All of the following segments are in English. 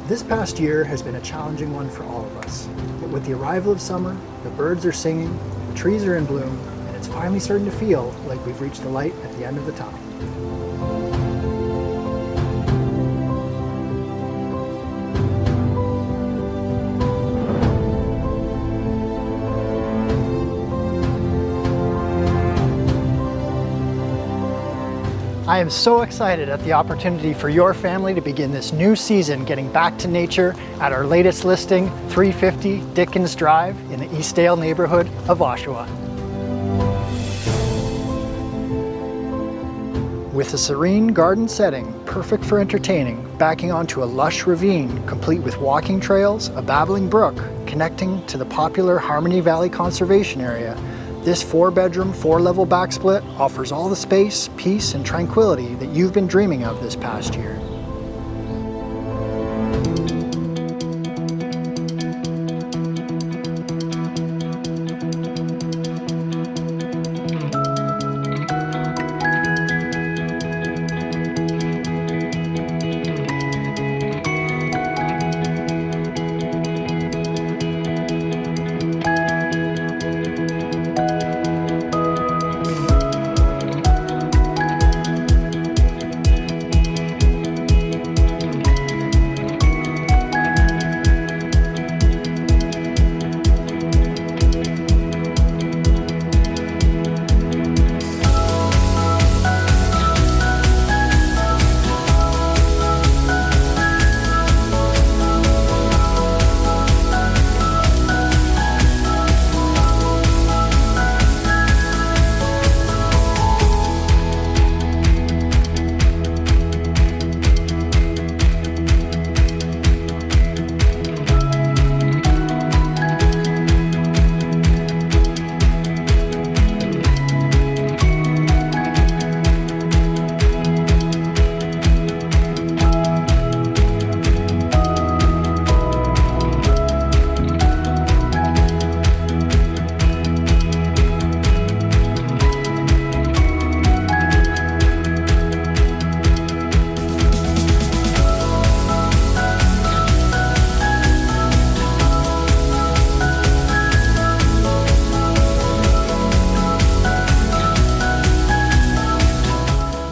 This past year has been a challenging one for all of us. But with the arrival of summer, the birds are singing, the trees are in bloom, and it's finally starting to feel like we've reached the light at the end of the tunnel. I am so excited at the opportunity for your family to begin this new season getting back to nature at our latest listing, 350 Dickens Drive in the Eastdale neighborhood of Oshawa. With a serene garden setting, perfect for entertaining, backing onto a lush ravine, complete with walking trails, a babbling brook, connecting to the popular Harmony Valley Conservation Area, this 4-bedroom, 4-level backsplit offers all the space, peace, and tranquility that you've been dreaming of this past year.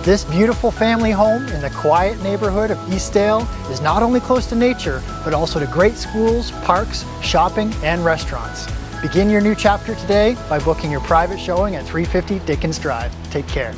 This beautiful family home in the quiet neighborhood of Eastdale is not only close to nature, but also to great schools, parks, shopping, and restaurants. Begin your new chapter today by booking your private showing at 350 Dickens Drive. Take care.